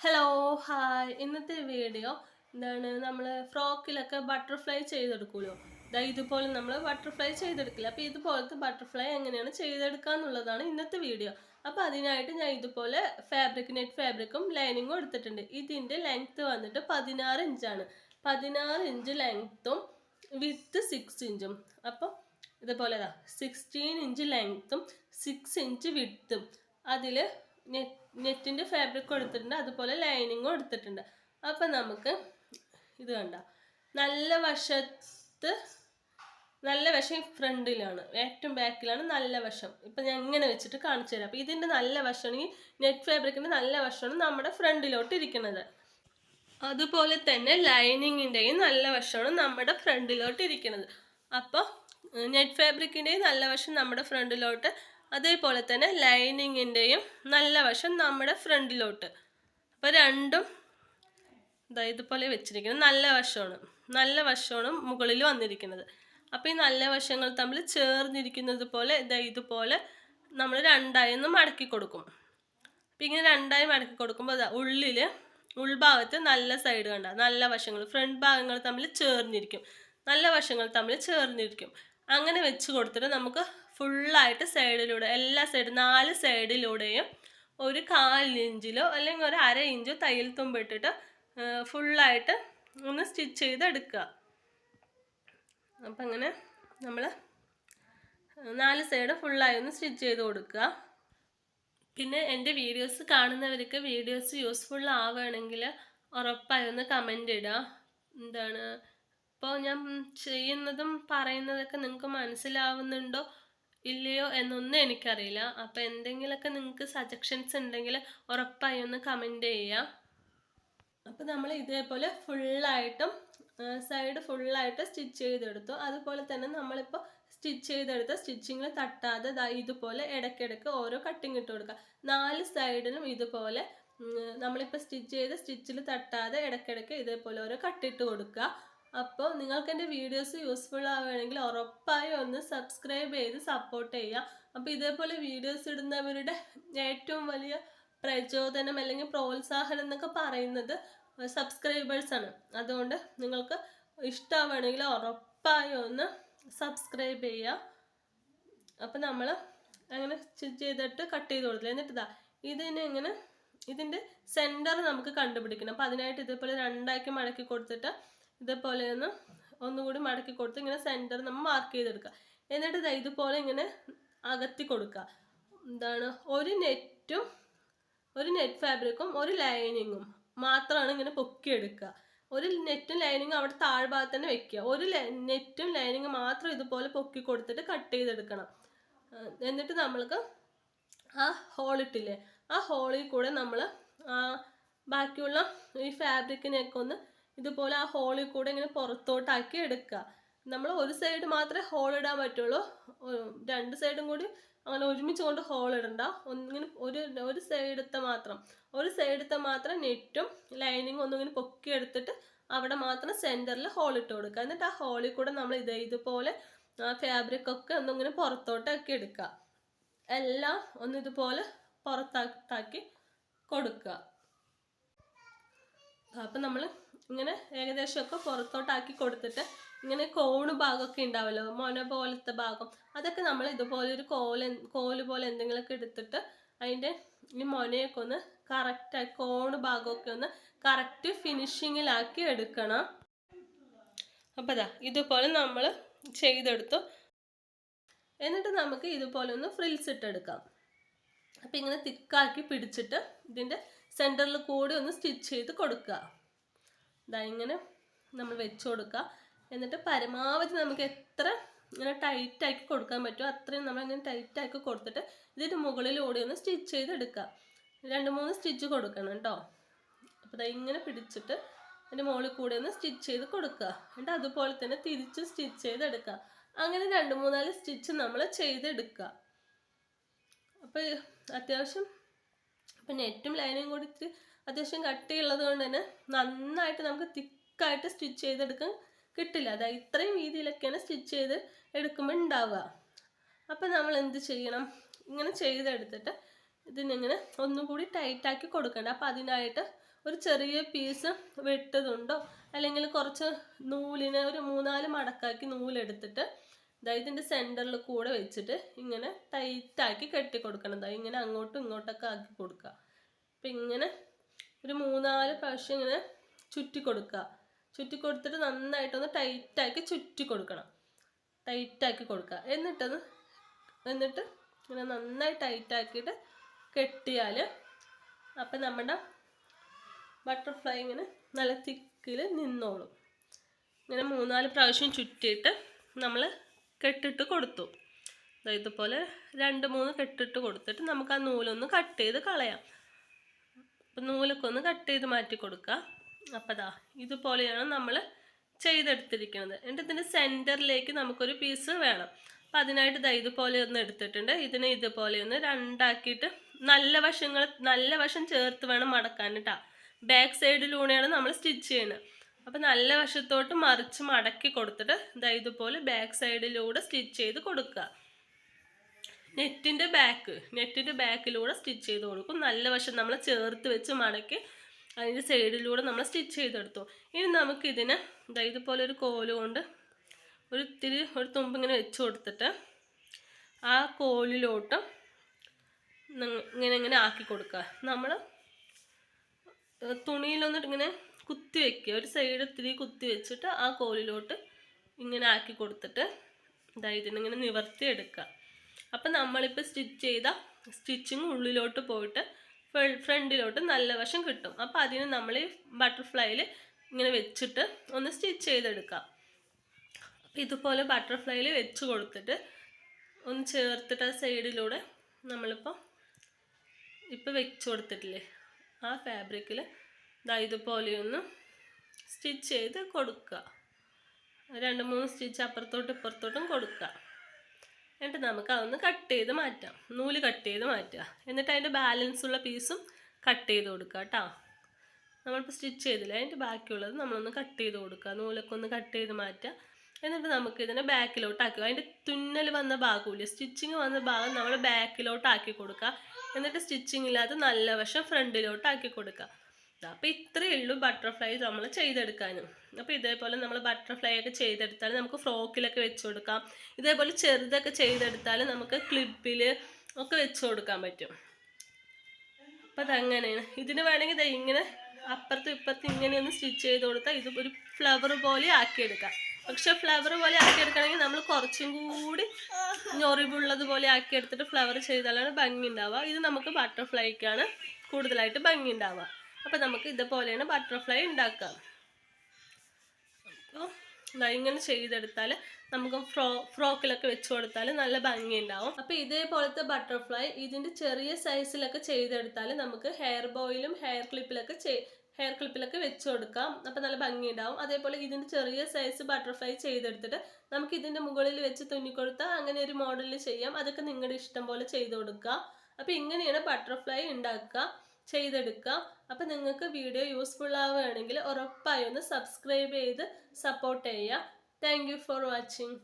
Hello hi ഇന്നത്തെ video എന്താണ് നമ്മൾ ഫ്രോക്കിലൊക്കെ ബട്ടർഫ്ലൈ ചെയ്തെടുക്കുമല്ലോ. ഇതുപോലെ നമ്മൾ ബട്ടർഫ്ലൈ ചെയ്തെടുക്കില്ല. അപ്പോൾ ഇതുപോലത്തെ ബട്ടർഫ്ലൈ എങ്ങനെയാണ് ചെയ്തെടുക്കുക എന്നുള്ളതാണ് ഇന്നത്തെ വീഡിയോ. അപ്പോൾ അതിനായിട്ട് ഞാൻ ഇതുപോലെ നെറ്റ് ഫാബ്രിക്കും ലൈനിങ്ങും എടുത്തിട്ടുണ്ട്. ഇതിൻ്റെ ലെങ്ത്ത് വന്നിട്ട് 16 ഇഞ്ചാണ്. 16 ഇഞ്ച് ലെങ്ത്തും വിത്ത് 6 ഇഞ്ചും. അപ്പോൾ ഇതുപോലെ 16 ഇഞ്ച് ലെങ്ത്തും 6 ഇഞ്ച് വിത്തും. അതിൽ നെറ്റിൻ്റെ ഫാബ്രിക്കും എടുത്തിട്ടുണ്ട്, അതുപോലെ ലൈനിങ്ങും എടുത്തിട്ടുണ്ട്. അപ്പം നമുക്ക് ഇത് കണ്ട നല്ല വശം ഫ്രണ്ടിലാണ്, ഏറ്റവും ബാക്കിലാണ് നല്ല വശം. ഇപ്പം ഞാൻ ഇങ്ങനെ വെച്ചിട്ട് കാണിച്ചു തരാം. അപ്പം ഇതിൻ്റെ നല്ല വശമാണ്, ഈ നെറ്റ് ഫാബ്രിക്കിൻ്റെ നല്ല വശമാണ് നമ്മുടെ ഫ്രണ്ടിലോട്ട് ഇരിക്കുന്നത്. അതുപോലെ തന്നെ ലൈനിങ്ങിൻ്റെയും നല്ല വശമാണ് നമ്മുടെ ഫ്രണ്ടിലോട്ട് ഇരിക്കുന്നത്. അപ്പോൾ നെറ്റ് ഫാബ്രിക്കിൻ്റെയും നല്ല വശം നമ്മുടെ ഫ്രണ്ടിലോട്ട്, അതേപോലെ തന്നെ ലൈനിങ്ങിൻ്റെയും നല്ല വശം നമ്മുടെ ഫ്രണ്ടിലോട്ട്. അപ്പോൾ രണ്ടും ഇതുപോലെ വെച്ചിരിക്കുന്നത് നല്ല വശമാണ് മുകളിൽ വന്നിരിക്കുന്നത്. അപ്പോൾ ഈ നല്ല വശങ്ങൾ തമ്മിൽ ചേർന്നിരിക്കുന്നത് പോലെ ഇതുപോലെ നമ്മൾ രണ്ടായി ഒന്ന് മടക്കി കൊടുക്കും. അപ്പം ഇങ്ങനെ രണ്ടായി മടക്കി കൊടുക്കുമ്പോൾ ഉൾഭാഗത്ത് നല്ല സൈഡ് കണ്ട നല്ല വശങ്ങൾ, ഫ്രണ്ട് ഭാഗങ്ങൾ തമ്മിൽ ചേർന്നിരിക്കും, നല്ല വശങ്ങൾ തമ്മിൽ ചേർന്നിരിക്കും. അങ്ങനെ വെച്ച് കൊടുത്തിട്ട് നമുക്ക് ഫുള്ളായിട്ട് സൈഡിലൂടെ എല്ലാ സൈഡും 4 സൈഡിലൂടെയും ഒരു 1/4 ഇഞ്ചിലോ അല്ലെങ്കിൽ ഒരു 1/2 ഇഞ്ചോ തയ്യൽ തുമ്പിട്ടിട്ട് ഫുള്ളായിട്ട് ഒന്ന് സ്റ്റിച്ച് ചെയ്തെടുക്കുക. അപ്പം അങ്ങനെ നമ്മൾ 4 സൈഡ് ഫുള്ളായി ഒന്ന് സ്റ്റിച്ച് ചെയ്ത് കൊടുക്കുക. പിന്നെ എൻ്റെ വീഡിയോസ് കാണുന്നവർക്ക് വീഡിയോസ് യൂസ്ഫുൾ ആവുകയാണെങ്കിൽ ഉറപ്പായി ഒന്ന് കമൻ്റ് ഇടുക. എന്താണ് ഇപ്പോൾ ഞാൻ ചെയ്യുന്നതും പറയുന്നതൊക്കെ നിങ്ങൾക്ക് മനസ്സിലാവുന്നുണ്ടോ ഇല്ലയോ എന്നൊന്നും എനിക്കറിയില്ല. അപ്പോൾ എന്തെങ്കിലുമൊക്കെ നിങ്ങൾക്ക് സജഷൻസ് ഉണ്ടെങ്കിൽ ഉറപ്പായി ഒന്ന് കമൻ്റ് ചെയ്യുക. അപ്പോൾ നമ്മൾ ഇതേപോലെ ഫുള്ളായിട്ടും സൈഡ് ഫുള്ളായിട്ട് സ്റ്റിച്ച് ചെയ്തെടുത്തു. അതുപോലെ തന്നെ നമ്മളിപ്പോൾ സ്റ്റിച്ച് ചെയ്തെടുത്ത സ്റ്റിച്ചിങ്ങിൽ തട്ടാതെ ഇതുപോലെ ഇടയ്ക്കിടയ്ക്ക് ഓരോ കട്ടിങ് ഇട്ട് കൊടുക്കുക. 4 സൈഡിലും ഇതുപോലെ നമ്മളിപ്പോൾ സ്റ്റിച്ച് ചെയ്ത് സ്റ്റിച്ചിൽ തട്ടാതെ ഇടയ്ക്കിടയ്ക്ക് ഇതേപോലെ ഓരോ കട്ടിട്ട് കൊടുക്കുക. അപ്പോൾ നിങ്ങൾക്ക് എൻ്റെ വീഡിയോസ് യൂസ്ഫുൾ ആവുകയാണെങ്കിൽ ഉറപ്പായും ഒന്ന് സബ്സ്ക്രൈബ് ചെയ്ത് സപ്പോർട്ട് ചെയ്യുക. അപ്പോൾ ഇതേപോലെ വീഡിയോസ് ഇടുന്നവരുടെ ഏറ്റവും വലിയ പ്രചോദനം അല്ലെങ്കിൽ പ്രോത്സാഹനം എന്നൊക്കെ പറയുന്നത് സബ്സ്ക്രൈബേഴ്സാണ്. അതുകൊണ്ട് നിങ്ങൾക്ക് ഇഷ്ടമാവുകയാണെങ്കിൽ ഉറപ്പായും ഒന്ന് സബ്സ്ക്രൈബ് ചെയ്യുക. അപ്പം നമ്മൾ അങ്ങനെ സ്റ്റിച്ച് ചെയ്തിട്ട് കട്ട് ചെയ്ത് കൊടുത്തില്ല. എന്നിട്ട് ഇതിൻ്റെ സെൻറ്റർ നമുക്ക് കണ്ടുപിടിക്കണം. അപ്പം അതിനായിട്ട് ഇതേപോലെ രണ്ടാക്കി മടക്കി കൊടുത്തിട്ട് ഇതേപോലെ ഒന്നുകൂടി മടക്കി കൊടുത്ത് ഇങ്ങനെ സെൻറ്റർ നമ്മൾ മാർക്ക് ചെയ്തെടുക്കുക. എന്നിട്ട് ഇതുപോലെ ഇങ്ങനെ അകത്തി കൊടുക്കുക. ഒരു നെറ്റ് ഫാബ്രിക്കും ഒരു ലൈനിങ്ങും മാത്രമാണ് ഇങ്ങനെ പൊക്കിയെടുക്കുക. ഒരു നെറ്റും ലൈനിങ്ങും അവിടെ താഴ്ഭാഗത്ത് തന്നെ വെക്കുക. ഒരു നെറ്റും ലൈനിങ്ങും മാത്രം ഇതുപോലെ പൊക്കി കൊടുത്തിട്ട് കട്ട് ചെയ്തെടുക്കണം. എന്നിട്ട് നമ്മൾക്ക് ആ ഹോളിട്ടില്ലേ, ആ ഹോളിൽ കൂടെ നമ്മൾ ബാക്കിയുള്ള ഈ ഫാബ്രിക്കിനെയൊക്കെ ഒന്ന് ഇതുപോലെ ആ ഹോളിൽ കൂടെ ഇങ്ങനെ പുറത്തോട്ടാക്കി എടുക്കുക. നമ്മൾ ഒരു സൈഡ് മാത്രമേ ഹോൾ ഇടാൻ പറ്റുള്ളൂ, 2 സൈഡും കൂടി അങ്ങനെ ഒരുമിച്ച് കൊണ്ട് ഹോൾ ഇടണ്ട. ഒന്നിങ്ങനെ ഒരു സൈഡത്തെ മാത്രം നെറ്റും ലൈനിങ്ങും ഒന്നിങ്ങനെ പൊക്കി എടുത്തിട്ട് അവിടെ മാത്രം സെൻറ്ററിൽ ഹോൾ ഇട്ട് കൊടുക്കുക. എന്നിട്ട് ആ ഹോളിൽ കൂടെ നമ്മൾ ഇതുപോലെ ഫാബ്രിക്കൊക്കെ ഒന്നിങ്ങനെ പുറത്തോട്ടാക്കി എടുക്കുക. എല്ലാം ഒന്നിതുപോലെ പുറത്താക്കി കൊടുക്കുക. അപ്പം നമ്മൾ ഇങ്ങനെ ഏകദേശമൊക്കെ പുറത്തോട്ടാക്കി കൊടുത്തിട്ട് ഇങ്ങനെ കോണ് ഭാഗമൊക്കെ ഉണ്ടാവുമല്ലോ, മൊന പോലത്തെ ഭാഗം, അതൊക്കെ നമ്മൾ ഇതുപോലെ ഒരു കോല് പോലെ എന്തെങ്കിലുമൊക്കെ എടുത്തിട്ട് അതിൻ്റെ ഈ മൊനയൊക്കെ ഒന്ന് കറക്റ്റായി കോണ് ഭാഗമൊക്കെ ഒന്ന് കറക്റ്റ് ഫിനിഷിങ്ങിലാക്കി എടുക്കണം. അപ്പോൾ ഇതുപോലെ നമ്മൾ ചെയ്തെടുത്തു. എന്നിട്ട് നമുക്ക് ഇതുപോലെ ഒന്ന് ഫ്രിൽസ് ഇട്ടെടുക്കാം. അപ്പം ഇങ്ങനെ തിക്കാക്കി പിടിച്ചിട്ട് ഇതിൻ്റെ സെൻറ്ററിൽ കൂടി ഒന്ന് സ്റ്റിച്ച് ചെയ്ത് കൊടുക്കുക. ഇങ്ങനെ നമ്മൾ വെച്ച് കൊടുക്കുക. എന്നിട്ട് പരമാവധി നമുക്ക് എത്ര ഇങ്ങനെ ടൈറ്റാക്കി കൊടുക്കാൻ പറ്റുമോ അത്രയും നമ്മളിങ്ങനെ ടൈറ്റാക്കി കൊടുത്തിട്ട് ഇതിൻ്റെ മുകളിലൂടെ ഒന്ന് സ്റ്റിച്ച് ചെയ്തെടുക്കുക. 2-3 സ്റ്റിച്ച് കൊടുക്കണം കേട്ടോ. അപ്പോൾ ഇങ്ങനെ പിടിച്ചിട്ട് അതിൻ്റെ മുകളിൽ കൂടെ ഒന്ന് സ്റ്റിച്ച് ചെയ്ത് കൊടുക്കുക. എന്നിട്ട് അതുപോലെ തന്നെ തിരിച്ച് സ്റ്റിച്ച് ചെയ്തെടുക്കുക. അങ്ങനെ 2-3-4 സ്റ്റിച്ച് നമ്മൾ ചെയ്തെടുക്കുക. അപ്പോൾ അത്യാവശ്യം ഇപ്പം നെറ്റും ലൈനിങ്ങും കൂടി അത്യാവശ്യം കട്ടിയുള്ളത് കൊണ്ട് തന്നെ നന്നായിട്ട് നമുക്ക് തിക്കായിട്ട് സ്റ്റിച്ച് ചെയ്തെടുക്കാൻ കിട്ടില്ല. ഇത്രയും രീതിയിലൊക്കെയാണ് സ്റ്റിച്ച് ചെയ്ത് എടുക്കുമ്പോൾ ഉണ്ടാവുക. അപ്പം നമ്മൾ എന്ത് ചെയ്യണം, ഇങ്ങനെ ചെയ്തെടുത്തിട്ട് ഇതിനിങ്ങനെ ഒന്നും കൂടി ടൈറ്റാക്കി കൊടുക്കണം. അപ്പോൾ അതിനായിട്ട് ഒരു ചെറിയ പീസ് വെട്ടതുണ്ടോ അല്ലെങ്കിൽ കുറച്ച് നൂലിനെ ഒരു 3-4 മടക്കാക്കി നൂലെടുത്തിട്ട് ഇതിൻ്റെ സെൻറ്ററിൽ കൂടെ വെച്ചിട്ട് ഇങ്ങനെ ടൈറ്റാക്കി കെട്ടി കൊടുക്കണം. ഇങ്ങനെ അങ്ങോട്ടും ഇങ്ങോട്ടൊക്കെ ആക്കി കൊടുക്കുക. അപ്പം ഇങ്ങനെ ഒരു 3-4 പ്രാവശ്യം ഇങ്ങനെ ചുറ്റി കൊടുക്കുക. ചുറ്റി കൊടുത്തിട്ട് നന്നായിട്ടൊന്ന് ടൈറ്റാക്കി ചുറ്റി കൊടുക്കണം. ടൈറ്റാക്കി കൊടുക്കുക. എന്നിട്ട് ഇങ്ങനെ നന്നായി ടൈറ്റാക്കിയിട്ട് കെട്ടിയാൽ അപ്പം നമ്മുടെ ബട്ടർഫ്ലൈ ഇങ്ങനെ നല്ല തിക്കിൽ നിന്നോളും. ഇങ്ങനെ 3-4 പ്രാവശ്യം ചുറ്റിയിട്ട് നമ്മൾ കെട്ടിട്ട് കൊടുത്തു. ഇതുപോലെ 2-3 കെട്ടിട്ട് കൊടുത്തിട്ട് നമുക്ക് ആ നൂലൊന്ന് കട്ട് ചെയ്ത് കളയാം. അപ്പം നൂലൊക്കെ ഒന്ന് കട്ട് ചെയ്ത് മാറ്റി കൊടുക്കുക. അപ്പം ഇതുപോലെയാണ് നമ്മൾ ചെയ്തെടുത്തിരിക്കുന്നത്. എന്നിട്ട് ഇതിൻ്റെ സെൻറ്ററിലേക്ക് നമുക്കൊരു പീസ് വേണം. അപ്പം അതിനായിട്ട് ഇതുപോലെ ഒന്ന് എടുത്തിട്ടുണ്ട്. ഇതിനെ ഇതുപോലെ ഒന്ന് രണ്ടാക്കിയിട്ട് നല്ല വശം ചേർത്ത് വേണം മടക്കാൻ കേട്ടോ. ബാക്ക് സൈഡിലൂടെയാണ് നമ്മൾ സ്റ്റിച്ച് ചെയ്യുന്നത്. അപ്പം നല്ല വശത്തോട്ട് മറിച്ച് മടക്കി കൊടുത്തിട്ട് ഇതുപോലെ ബാക്ക് സൈഡിലൂടെ സ്റ്റിച്ച് ചെയ്ത് കൊടുക്കുക. നെറ്റിൻ്റെ ബാക്കിലൂടെ സ്റ്റിച്ച് ചെയ്ത് കൊടുക്കും. നല്ല വശം നമ്മൾ ചേർത്ത് വെച്ച് മടക്കി അതിൻ്റെ സൈഡിലൂടെ നമ്മൾ സ്റ്റിച്ച് ചെയ്തെടുത്തു. ഇനി നമുക്കിതിന് ഇതുപോലെ ഒരു കോല് കൊണ്ട് ഒരു തുമ്പിങ്ങനെ വെച്ച് കൊടുത്തിട്ട് ആ കോലിലോട്ട് ഇങ്ങനെ ആക്കി കൊടുക്കുക. നമ്മൾ തുണിയിലൊന്നിട്ട് ഇങ്ങനെ കുത്തി വെക്കുക. ഒരു സൈഡ് ഇത്തിരി കുത്തി വെച്ചിട്ട് ആ കോലിലോട്ട് ഇങ്ങനെ ആക്കി കൊടുത്തിട്ട് ഇതിനിങ്ങനെ നിവർത്തി എടുക്കുക. അപ്പം നമ്മളിപ്പോൾ സ്റ്റിച്ച് ചെയ്ത സ്റ്റിച്ചിങ് ഉള്ളിലോട്ട് പോയിട്ട് ഫ്രണ്ടിലോട്ട് നല്ല വശം കിട്ടും. അപ്പോൾ അതിന് നമ്മൾ ഈ ബട്ടർഫ്ലൈയിൽ ഇങ്ങനെ വെച്ചിട്ട് ഒന്ന് സ്റ്റിച്ച് ചെയ്തെടുക്കാം. അപ്പോൾ ഇതുപോലെ ബട്ടർഫ്ലൈയിൽ വെച്ച് കൊടുത്തിട്ട് ഒന്ന് ചേർത്തിട്ട് ആ സൈഡിലൂടെ നമ്മളിപ്പോൾ വെച്ച് കൊടുത്തിട്ടില്ലേ ആ ഫാബ്രിക്കിൽ ഇതുപോലെയൊന്ന് സ്റ്റിച്ച് ചെയ്ത് കൊടുക്കുക. 2-3 സ്റ്റിച്ച് അപ്പുറത്തോട്ടും ഇപ്പുറത്തോട്ടും കൊടുക്കുക. എന്നിട്ട് നമുക്ക് അതൊന്ന് കട്ട് ചെയ്ത് മാറ്റാം. നൂല് കട്ട് ചെയ്ത് മാറ്റുക. എന്നിട്ട് അതിൻ്റെ ബാലൻസ് ഉള്ള പീസും കട്ട് ചെയ്ത് കൊടുക്കുക കേട്ടോ. നമ്മളിപ്പോൾ സ്റ്റിച്ച് ചെയ്തില്ല, അതിൻ്റെ ബാക്കിയുള്ളത് നമ്മളൊന്ന് കട്ട് ചെയ്ത് കൊടുക്കുക. നൂലൊക്കെ ഒന്ന് കട്ട് ചെയ്ത് മാറ്റുക. എന്നിട്ട് നമുക്ക് ഇതിനെ ബാക്കിലോട്ടാക്കുക. അതിൻ്റെ തുന്നൽ വന്ന ഭാഗമില്ല, സ്റ്റിച്ചിങ് വന്ന ഭാഗം നമ്മൾ ബാക്കിലോട്ടാക്കി കൊടുക്കുക. എന്നിട്ട് സ്റ്റിച്ചിങ് ഇല്ലാതെ നല്ല വശം ഫ്രണ്ടിലോട്ടാക്കി കൊടുക്കുക. അപ്പോൾ ഇത്രയേ ഉള്ളൂ ബട്ടർഫ്ലൈ നമ്മൾ ചെയ്തെടുക്കാനും. അപ്പോൾ ഇതേപോലെ നമ്മൾ ബട്ടർഫ്ലൈ ഒക്കെ ചെയ്തെടുത്താൽ നമുക്ക് ഫ്രോക്കിലൊക്കെ വെച്ച് കൊടുക്കാം. ഇതേപോലെ ചെറുതൊക്കെ ചെയ്തെടുത്താൽ നമുക്ക് ക്ലിപ്പിൽ ഒക്കെ വെച്ച് കൊടുക്കാൻ പറ്റും. അപ്പോൾ അതങ്ങനെയാണ്. ഇതിന് വേണമെങ്കിൽ ഇങ്ങനെ അപ്പുറത്തും ഇപ്പുറത്തും ഇങ്ങനെയൊന്ന് സ്റ്റിച്ച് ചെയ്ത് കൊടുത്താൽ ഇത് ഒരു ഫ്ലവർ പോലെ ആക്കിയെടുക്കാം. പക്ഷെ ഫ്ലവർ പോലെ ആക്കിയെടുക്കണമെങ്കിൽ നമ്മൾ കുറച്ചും കൂടി ഞൊറിവുള്ളത് പോലെ ആക്കിയെടുത്തിട്ട് ഫ്ലവർ ചെയ്താലാണ് ഭംഗി ഉണ്ടാവുക. ഇത് നമുക്ക് ബട്ടർഫ്ലൈക്കാണ് കൂടുതലായിട്ട് ഭംഗി ഉണ്ടാവുക. അപ്പം നമുക്ക് ഇതുപോലെയാണ് ബട്ടർഫ്ലൈ ഉണ്ടാക്കുക. അപ്പോൾ ഇങ്ങനെ ചെയ്തെടുത്താൽ നമുക്ക് ഫ്രോക്കിലൊക്കെ വെച്ച് കൊടുത്താൽ നല്ല ഭംഗി ഉണ്ടാവും. അപ്പോൾ ഇതേപോലത്തെ ബട്ടർഫ്ലൈ ഇതിൻ്റെ ചെറിയ സൈസിലൊക്കെ ചെയ്തെടുത്താൽ നമുക്ക് ഹെയർ ബോയിലും ഹെയർ ക്ലിപ്പിലൊക്കെ വെച്ച് കൊടുക്കാം. അപ്പോൾ നല്ല ഭംഗി ഉണ്ടാവും. അതേപോലെ ഇതിൻ്റെ ചെറിയ സൈസ് ബട്ടർഫ്ലൈ ചെയ്തെടുത്തിട്ട് നമുക്ക് ഇതിൻ്റെ മുകളിൽ വെച്ച് തുന്നിക്കൊടുത്താൽ അങ്ങനെ ഒരു മോഡലിൽ ചെയ്യാം. അതൊക്കെ നിങ്ങളുടെ ഇഷ്ടം പോലെ ചെയ്ത് കൊടുക്കുക. അപ്പോൾ ഇങ്ങനെയാണ് ബട്ടർഫ്ലൈ ചെയ്തെടുക്കുക. അപ്പോൾ നിങ്ങൾക്ക് വീഡിയോ യൂസ്ഫുൾ ആവുകയാണെങ്കിൽ ഉറപ്പായും ഒന്ന് സബ്സ്ക്രൈബ് ചെയ്ത് സപ്പോർട്ട് ചെയ്യുക. Thank you for watching.